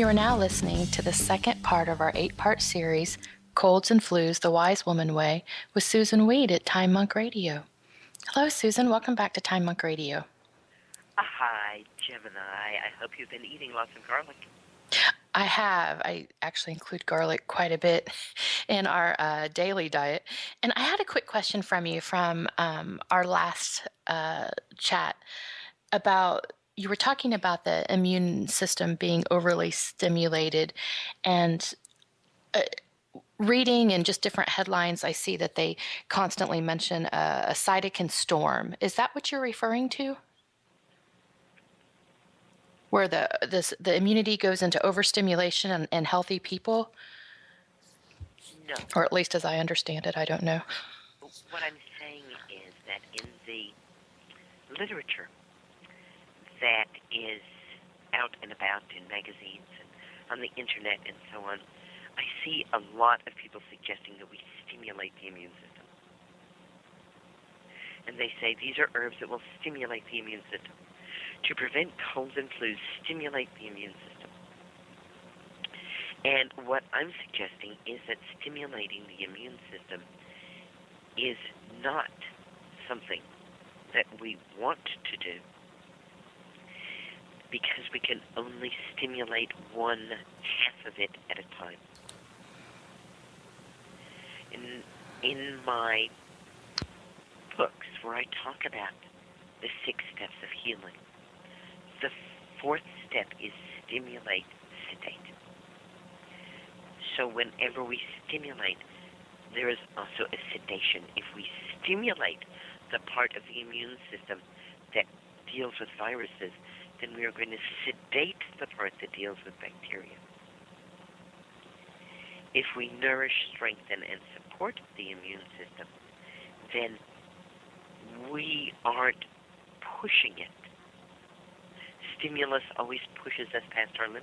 You are now listening to the second part of our 8-part series, Colds and Flus, The Wise Woman Way, with Susan Weed at Time Monk Radio. Hello, Susan. Welcome back to Time Monk Radio. Hi, Gemini. I hope you've been eating lots of garlic. I have. I actually include garlic quite a bit in our daily diet. And I had a quick question from you from our last chat about, you were talking about the immune system being overly stimulated, and reading and just different headlines, I see that they constantly mention a cytokine storm. Is that what you're referring to? Where the immunity goes into overstimulation in healthy people? No. Or at least as I understand it, I don't know. What I'm saying is that in the literature that is out and about in magazines and on the internet and so on, I see a lot of people suggesting that we stimulate the immune system. And they say these are herbs that will stimulate the immune system. To prevent colds and flus, stimulate the immune system. And what I'm suggesting is that stimulating the immune system is not something that we want to do, because we can only stimulate one half of it at a time. In my books where I talk about the 6 steps of healing, the 4th step is stimulate, sedate. So whenever we stimulate, there is also a sedation. If we stimulate the part of the immune system that deals with viruses, then we are going to sedate the part that deals with bacteria. If we nourish, strengthen, and support the immune system, then we aren't pushing it. Stimulus always pushes us past our limit.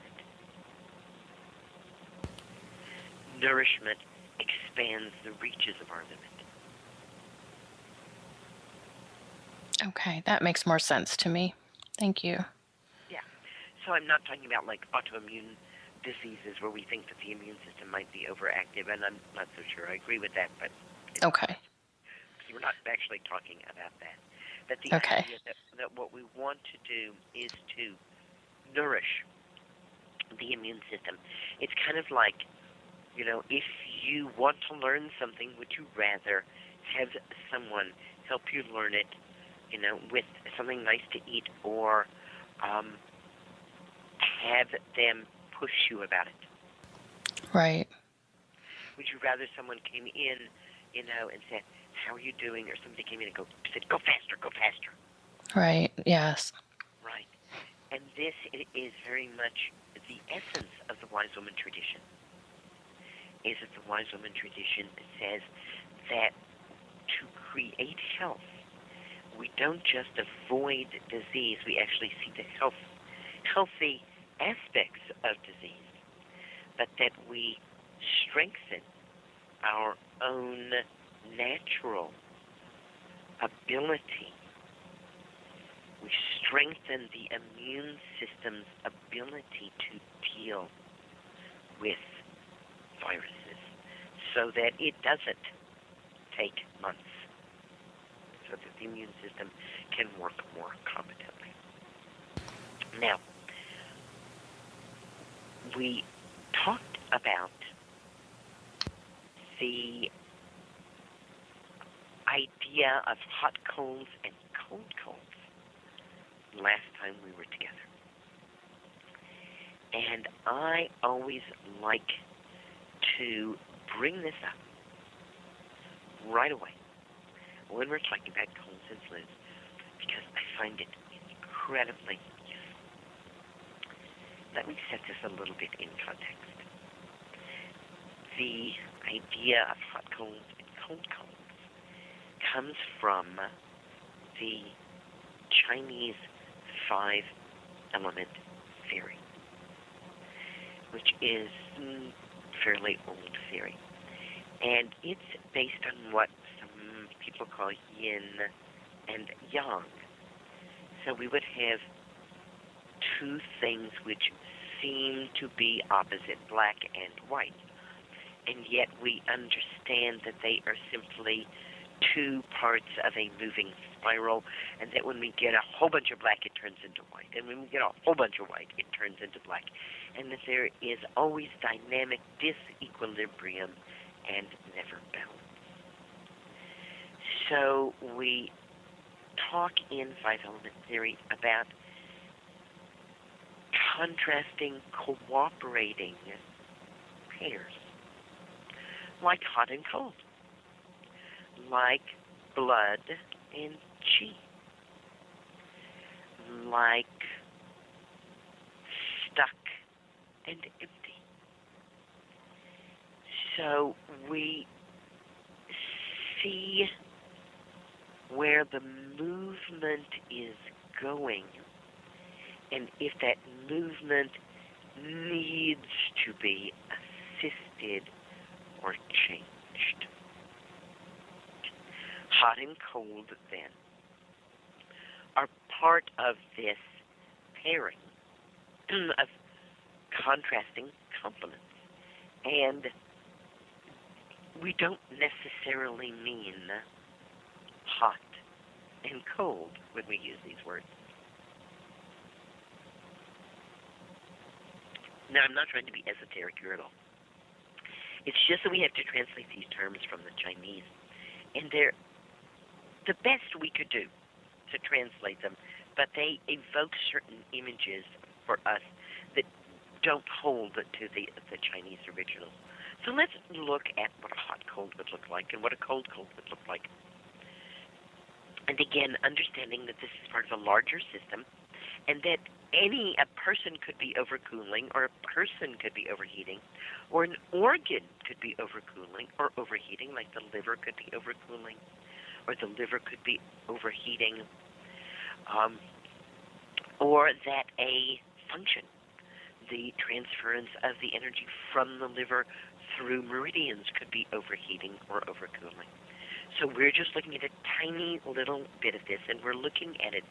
Nourishment expands the reaches of our limit. Okay, that makes more sense to me. Thank you. Yeah. So I'm not talking about like autoimmune diseases where we think that the immune system might be overactive, and I'm not so sure I agree with that, but okay. We're not actually talking about that. But the okay. idea that what we want to do is to nourish the immune system. It's kind of like, you know, if you want to learn something, would you rather have someone help you learn it, you know, with something nice to eat, or have them push you about it? Right. Would you rather someone came in, you know, and said, "How are you doing?" Or somebody came in and said, "Go faster, go faster." Right, yes. Right. And this is very much the essence of the wise woman tradition, is that the wise woman tradition says that to create health, we don't just avoid disease, we actually see the healthy aspects of disease, but that we strengthen our own natural ability. We strengthen the immune system's ability to deal with viruses so that it doesn't take months, so that the immune system can work more competently. Now, we talked about the idea of hot colds and cold colds last time we were together. And I always like to bring this up right away when we're talking about colds and flus, because I find it incredibly useful. Let me set this a little bit in context. The idea of hot colds and cold colds comes from the Chinese 5-element theory, which is a fairly old theory. And it's based on what some people call yin and yang. So we would have two things which seem to be opposite, black and white. And yet we understand that they are simply two parts of a moving spiral, and that when we get a whole bunch of black, it turns into white. And when we get a whole bunch of white, it turns into black. And that there is always dynamic disequilibrium and never balance. So we talk in five-element theory about contrasting, cooperating pairs, like hot and cold, like blood and chi, like stuck and empty. So we see where the movement is going, and if that movement needs to be assisted or changed. Hot and cold, then, are part of this pairing of contrasting complements. And we don't necessarily mean hot and cold when we use these words. Now, I'm not trying to be esoteric here at all. It's just that we have to translate these terms from the Chinese. And they're the best we could do to translate them, but they evoke certain images for us that don't hold to the Chinese originals. So let's look at what a hot cold would look like and what a cold cold would look like. And again, understanding that this is part of a larger system, and that a person could be overcooling, or a person could be overheating, or an organ could be overcooling or overheating, like the liver could be overcooling, or the liver could be overheating, or that a function, the transference of the energy from the liver through meridians, could be overheating or overcooling. So we're just looking at a tiny little bit of this, and we're looking at it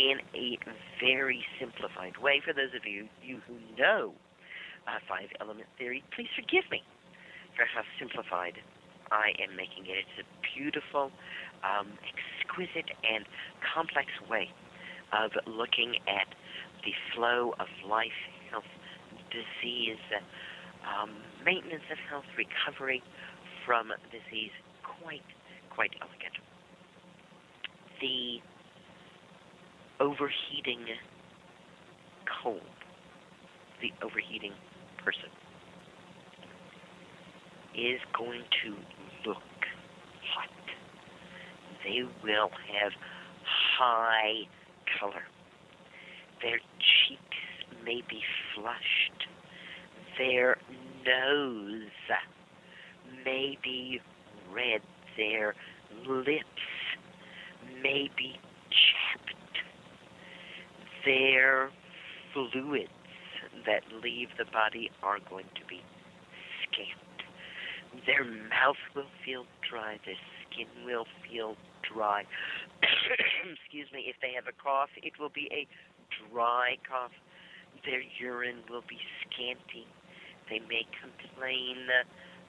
in a very simplified way. For those of you who know five-element theory, please forgive me for how simplified I am making it. It's a beautiful, exquisite, and complex way of looking at the flow of life, health, disease, maintenance of health, recovery from disease, quite elegant. The overheating cold, the overheating person, is going to look hot. They will have high color. Their cheeks may be flushed. Their nose may be red. Their lips may be chapped. Their fluids that leave the body are going to be scant. Their mouth will feel dry. Their skin will feel dry. Excuse me, if they have a cough, it will be a dry cough. Their urine will be scanty. They may complain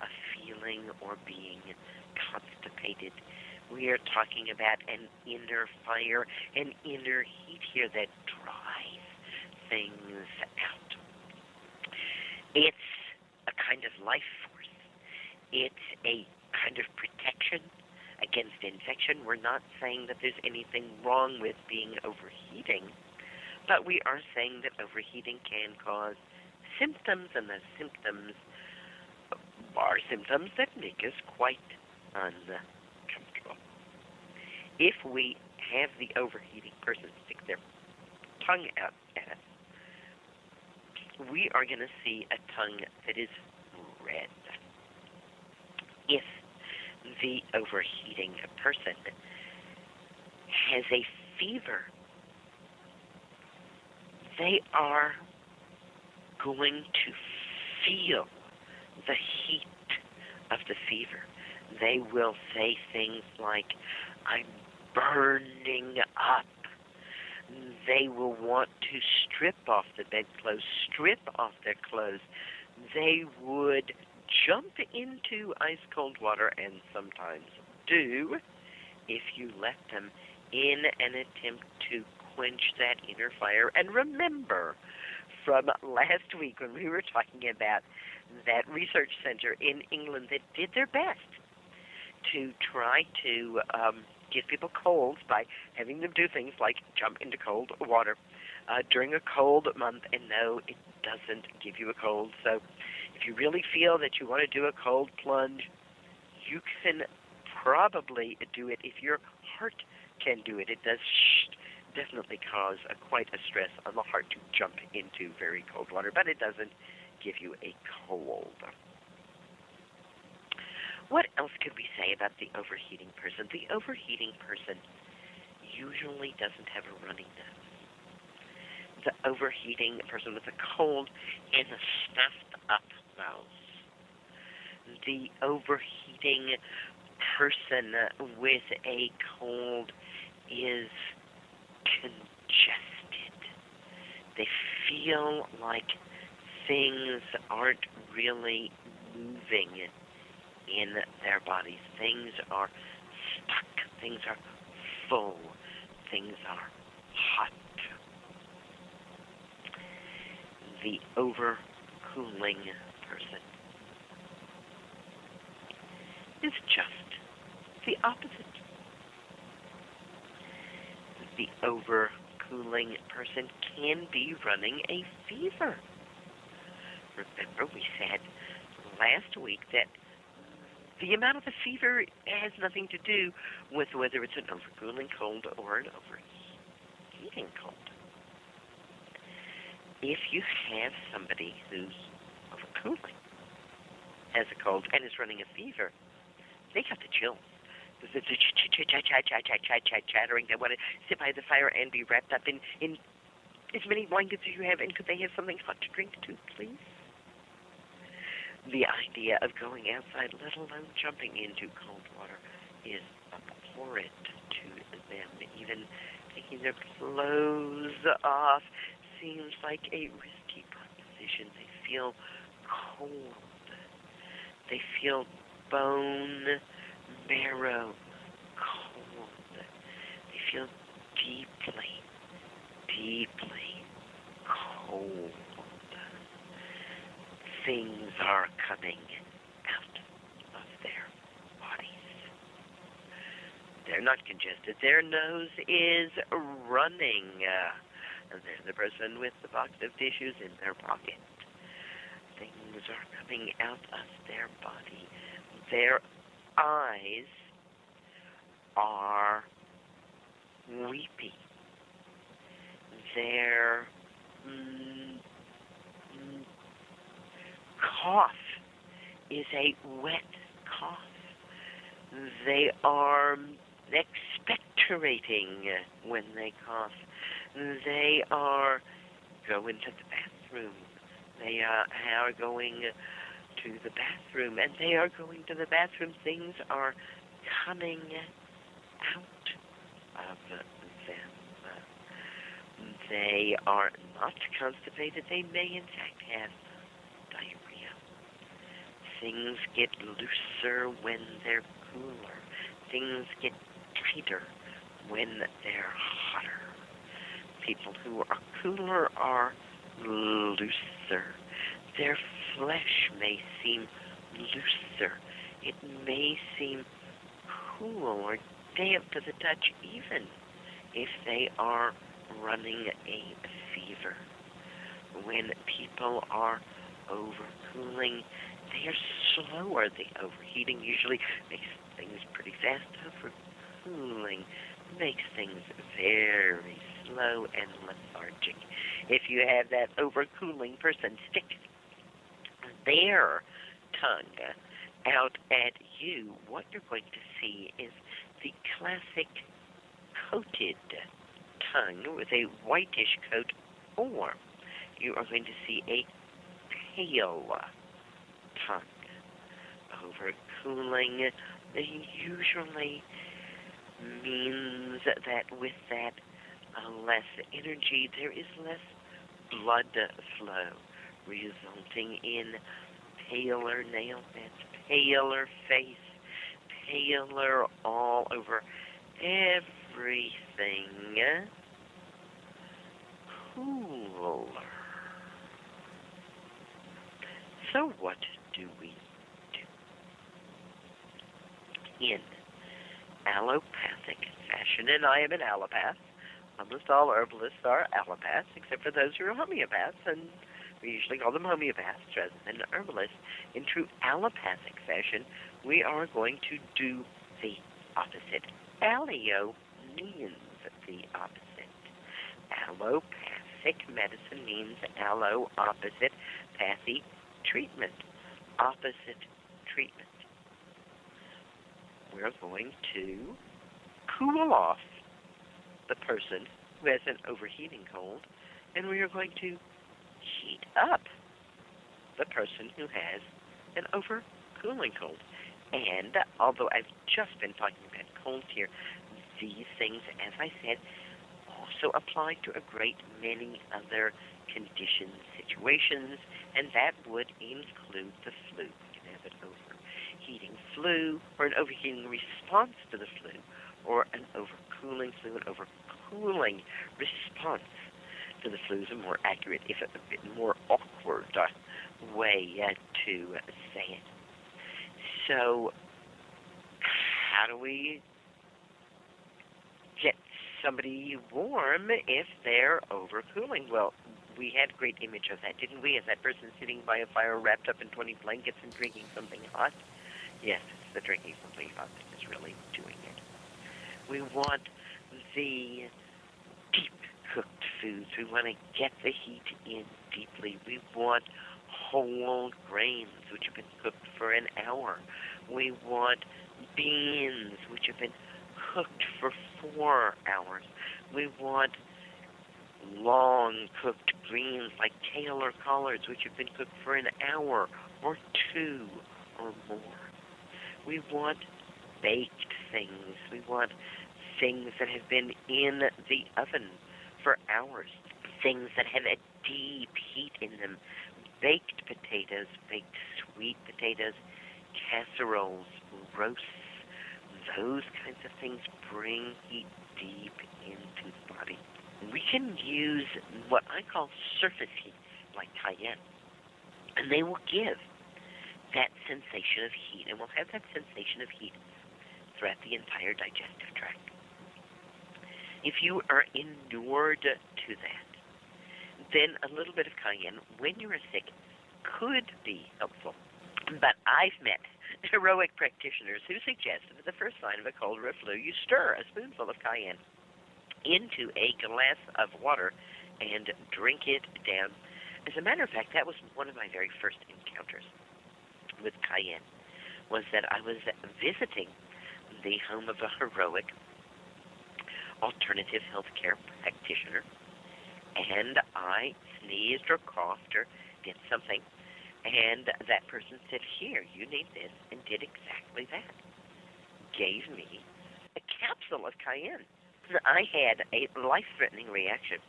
of feeling or being constipated. We are talking about an inner fire, an inner heat here that dries things out. It's a kind of life force. It's a kind of protection against infection. We're not saying that there's anything wrong with being overheating, but we are saying that overheating can cause symptoms, and the symptoms are symptoms that make us quite uncomfortable. If we have the overheating person stick their tongue out at us, we are going to see a tongue that is red. If the overheating person has a fever, they are going to feel the heat of the fever. They will say things like, "I'm burning up. They will want to strip off the bedclothes, strip off their clothes. They would jump into ice-cold water, and sometimes do, if you left them, in an attempt to quench that inner fire. And remember, from last week when we were talking about that research center in England that did their best to try to give people colds by having them do things like jump into cold water during a cold month, and no, it doesn't give you a cold. So if you really feel that you want to do a cold plunge, you can probably do it. If your heart can do it, it does definitely cause quite a stress on the heart to jump into very cold water, but it doesn't give you a cold. What else could we say about the overheating person? The overheating person usually doesn't have a runny nose. The overheating person with a cold has a stuffed up nose. The overheating person with a cold is congested. They feel like things aren't really moving in their bodies. Things are stuck. Things are full. Things are hot. The overcooling person is just the opposite. The overcooling person can be running a fever. Remember, we said last week that the amount of the fever has nothing to do with whether it's an overcooling cold or an overheating cold. If you have somebody who's overcooling, has a cold, and is running a fever, they got the chills. The chattering. They want to sit by the fire and be wrapped up in as many blankets as you have, and could they have something hot to drink too, please? The idea of going outside, let alone jumping into cold water, is abhorrent to them. Even taking their clothes off seems like a risky proposition. They feel cold. They feel bone marrow cold. They feel deeply, deeply cold. Things are coming out of their bodies. They're not congested. Their nose is running. And there's the person with the box of tissues in their pocket. Things are coming out of their body. Their eyes are weepy. Their cough is a wet cough. They are expectorating when they cough. They are going to the bathroom. They are going to the bathroom, and they are going to the bathroom. Things are coming out of them. They are not constipated. They may, in fact, have diarrhea. Things get looser when they're cooler. Things get tighter when they're hotter. People who are cooler are looser. Their flesh may seem looser. It may seem cool or damp to the touch, even if they are running a fever. When people are overcooling, they are slower. The overheating usually makes things pretty fast. Overcooling makes things very slow and lethargic. If you have that overcooling person stick their tongue out at you, what you're going to see is the classic coated tongue with a whitish coat, or you are going to see a pale tongue. less energy, there is less blood flow, resulting in paler nail beds, paler face, paler all over everything, cooler. So what do we do? In allopathic fashion, and I am an allopath. Almost all herbalists are allopaths, except for those who are homeopaths, and we usually call them homeopaths rather than herbalists. In true allopathic fashion, we are going to do the opposite. Allio means the opposite. Allopathic medicine means allo, opposite, pathy, treatment, opposite treatment. We're going to cool off the person who has an overheating cold, and we are going to heat up the person who has an overcooling cold. And although I've just been talking about colds here, these things, as I said, also apply to a great many other conditions, situations, and that would include the flu. You can have an overheating flu, or an overheating response to the flu, or an overcooling flu, an overcooling response to the flu is a more accurate, if a bit more awkward way to say it. So, how do we get somebody warm if they're overcooling? Well, we had a great image of that, didn't we? As that person sitting by a fire wrapped up in 20 blankets and drinking something hot. Yes, it's the drinking something hot that is really doing it. We want the deep cooked foods. We want to get the heat in deeply. We want whole grains, which have been cooked for an hour. We want beans, which have been cooked for 4 hours. We want long cooked greens like kale or collards, which have been cooked for an hour or 2 or more. We want baked things. We want things that have been in the oven for hours, things that have a deep heat in them. Baked potatoes, baked sweet potatoes, casseroles, roasts, those kinds of things bring heat deep into the body. We can use what I call surface heat, like cayenne, and they will give that sensation of heat, and we'll have that sensation of heat throughout the entire digestive tract. If you are inured to that, then a little bit of cayenne, when you are sick, could be helpful. But I've met heroic practitioners who suggest that the first sign of a cold or a flu, you stir a spoonful of cayenne into a glass of water and drink it down. As a matter of fact, that was one of my very first encounters with cayenne, was that I was visiting the home of a heroic alternative healthcare practitioner, and I sneezed or coughed or did something, and that person said, here, you need this, and did exactly that. Gave me a capsule of cayenne. I had a life-threatening reaction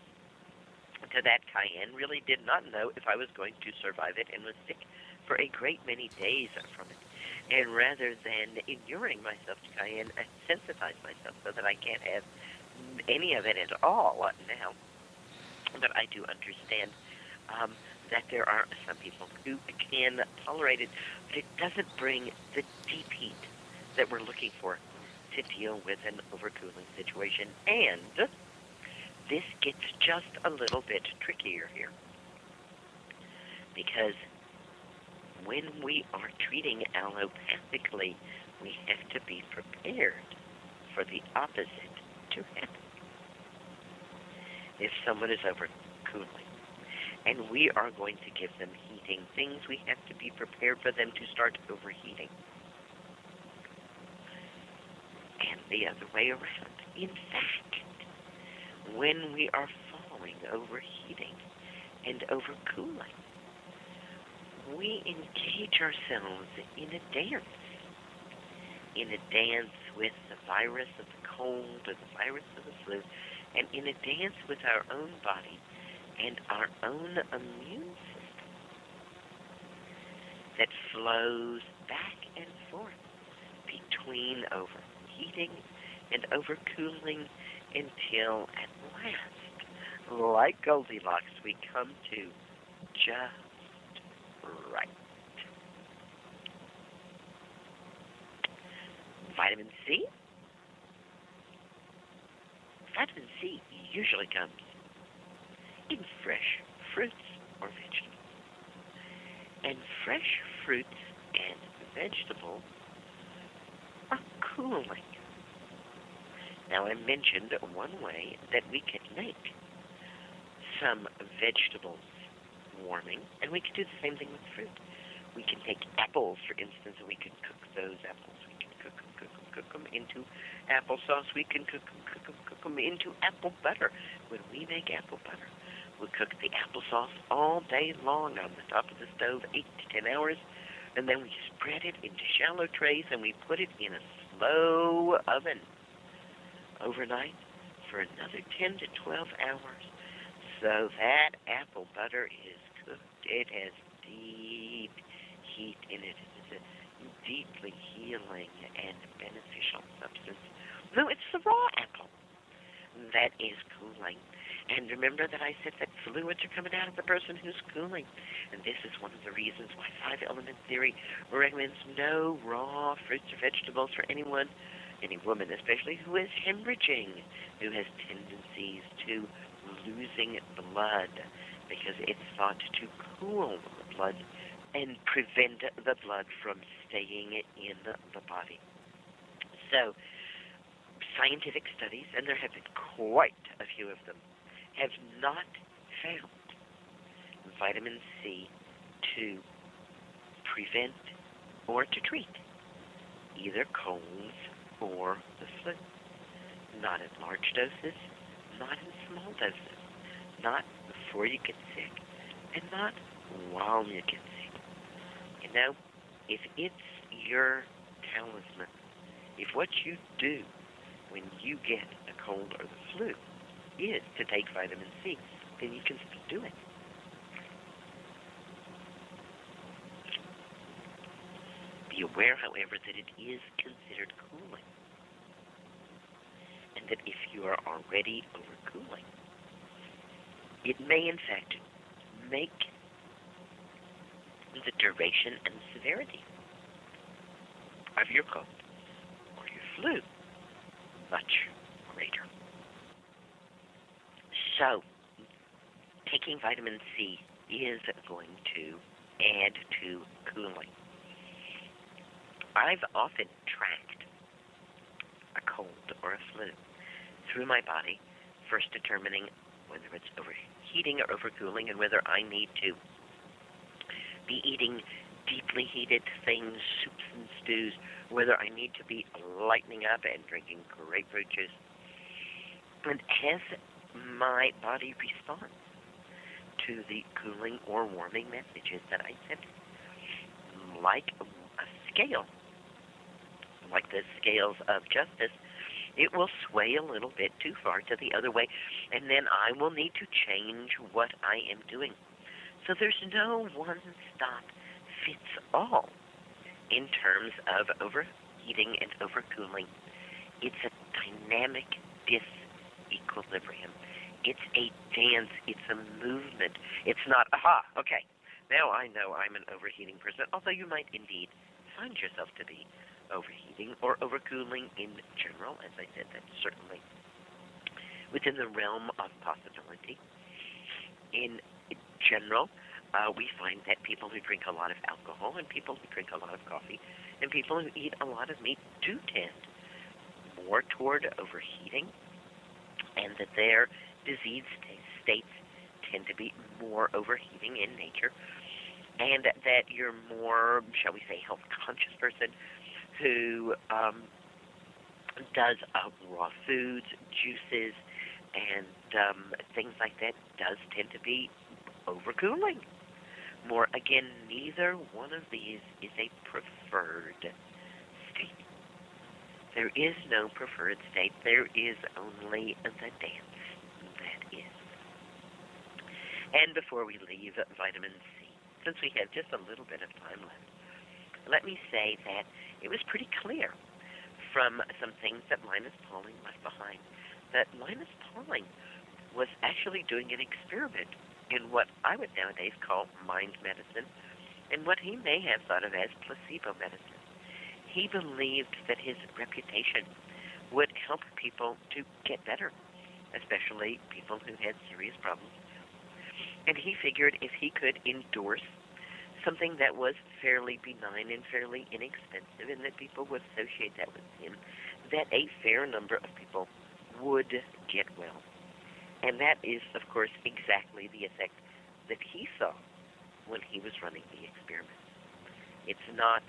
to that cayenne, really did not know if I was going to survive it, and was sick for a great many days from it. And rather than inuring myself to cayenne, I sensitized myself so that I can't have any of it at all now. But I do understand that there are some people who can tolerate it, but it doesn't bring the deep heat that we're looking for to deal with an overcooling situation. And this gets just a little bit trickier here, because when we are treating allopathically, we have to be prepared for the opposite to happen. If someone is overcooling and we are going to give them heating things, we have to be prepared for them to start overheating. And the other way around. In fact, when we are following overheating and overcooling, we engage ourselves in a dance with the virus of the cold or the virus of the flu, and in a dance with our own body and our own immune system that flows back and forth between overheating and overcooling until at last, like Goldilocks, we come to just right. Vitamin C? Vitamin C usually comes in fresh fruits or vegetables. And fresh fruits and vegetables are cooling. Now, I mentioned one way that we could make some vegetables warming, and we could do the same thing with fruit. We can take apples, for instance, and we can cook those apples. We can cook them into applesauce. We can cook them into apple butter. When we make apple butter, we'll cook the applesauce all day long on the top of the stove, 8 to 10 hours, and then we spread it into shallow trays, and we put it in a slow oven overnight for another 10 to 12 hours. So that apple butter is cooked. It has deep heat in it. It's a deeply healing and beneficial substance. No, it's the raw apple that is cooling. And remember that I said that fluids are coming out of the person who's cooling. And this is one of the reasons why 5-element theory recommends no raw fruits or vegetables for anyone, any woman especially, who is hemorrhaging, who has tendencies to losing blood, because it's thought to cool the blood and prevent the blood from staying in the body. So, scientific studies, and there have been quite a few of them, have not found vitamin C to prevent or to treat either colds or the flu. Not in large doses, not in small doses, not before you get sick, and not while you get sick. You know, if it's your talisman, if what you do when you get a cold or the flu is to take vitamin C, then you can still do it. Be aware, however, that it is considered cooling, and that if you are already overcooling, it may in fact make the duration and severity of your cold or your flu much greater. So, taking vitamin C is going to add to cooling. I've often tracked a cold or a flu through my body, first determining whether it's overheating or overcooling and whether I need to be eating deeply heated things, soups and stews, whether I need to be lightening up and drinking grapefruit juice. And as my body responds to the cooling or warming messages that I send, like a scale, like the scales of justice, it will sway a little bit too far to the other way, and then I will need to change what I am doing. So there's no one-stop-fits-all in terms of overheating and overcooling. It's a dynamic disequilibrium. It's a dance. It's a movement. It's not, aha, okay, now I know I'm an overheating person, although you might indeed find yourself to be overheating or overcooling in general. As I said, that's certainly within the realm of possibility. In general, we find that people who drink a lot of alcohol and people who drink a lot of coffee and people who eat a lot of meat do tend more toward overheating, and that their disease states tend to be more overheating in nature, and that you're more, shall we say, health-conscious person who does raw foods, juices, and things like that does tend to be overcooling. More, again, neither one of these is a preferred state. There is no preferred state. There is only the dance. And before we leave vitamin C, since we have just a little bit of time left, let me say that it was pretty clear from some things that Linus Pauling left behind that Linus Pauling was actually doing an experiment in what I would nowadays call mind medicine and what he may have thought of as placebo medicine. He believed that his reputation would help people to get better, especially people who had serious problems. And he figured if he could endorse something that was fairly benign and fairly inexpensive and that people would associate that with him, that a fair number of people would get well. And that is, of course, exactly the effect that he saw when he was running the experiment. It's not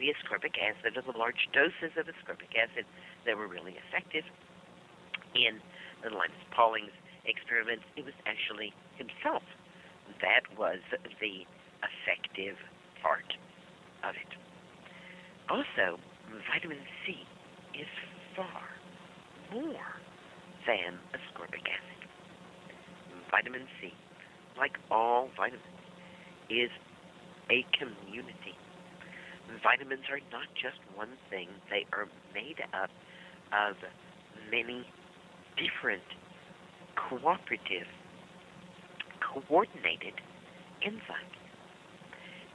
the ascorbic acid or the large doses of ascorbic acid that were really effective in Linus Pauling's experiments. It was actually himself that was the effective part of it. Also, vitamin C is far more than ascorbic acid. Vitamin C, like all vitamins, is a community. Vitamins are not just one thing. They are made up of many different cooperative, coordinated enzymes.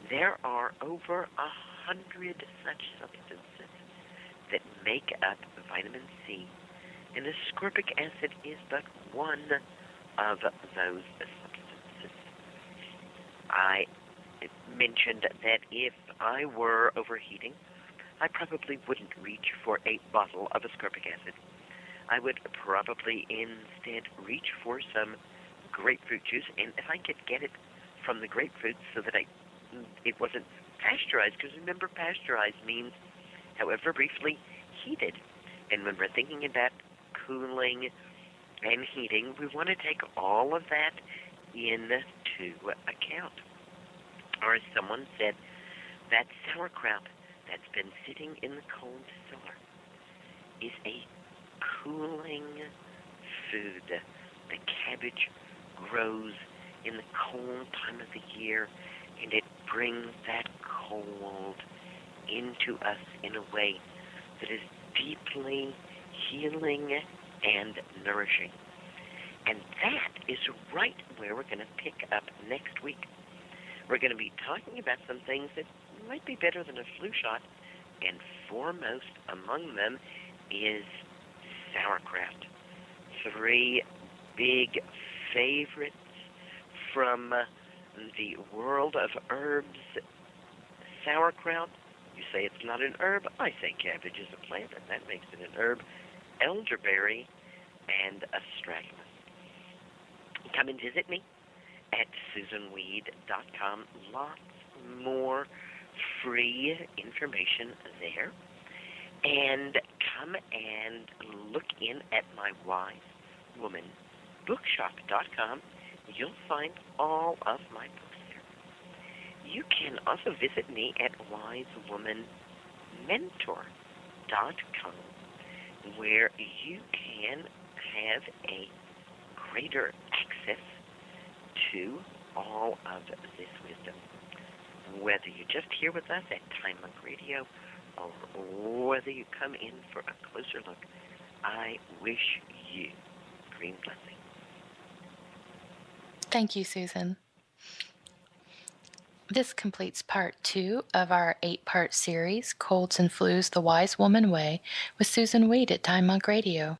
There are over 100 such substances that make up vitamin C, and ascorbic acid is but one of those substances. I mentioned that if I were overheating, I probably wouldn't reach for a bottle of ascorbic acid. I would probably instead reach for some grapefruit juice, and if I could get it from the grapefruit so that it wasn't pasteurized, because remember, pasteurized means, however briefly, heated. And when we're thinking about cooling and heating, we want to take all of that into account. Or as someone said, that sauerkraut that's been sitting in the cold cellar is a cooling food. The cabbage grows in the cold time of the year, and it brings that cold into us in a way that is deeply healing and nourishing. And that is right where we're going to pick up next week. We're going to be talking about some things that might be better than a flu shot, and foremost among them is sauerkraut. 3 big favorites from the world of herbs. Sauerkraut, you say it's not an herb. I say cabbage is a plant, and that makes it an herb. Elderberry and astragalus. Come and visit me at SusanWeed.com. Lots more free information there. And come and look in at my wisewomanbookshop.com. You'll find all of my books there. You can also visit me at wisewomanmentor.com, where you can have a greater access to all of this wisdom. Whether you're just here with us at Time Monk Radio or whether you come in for a closer look, I wish you green blessing. Thank you, Susan. This completes part 2 of our 8-part series, Colds and Flus, The Wise Woman Way, with Susan Weed at Time Monk Radio.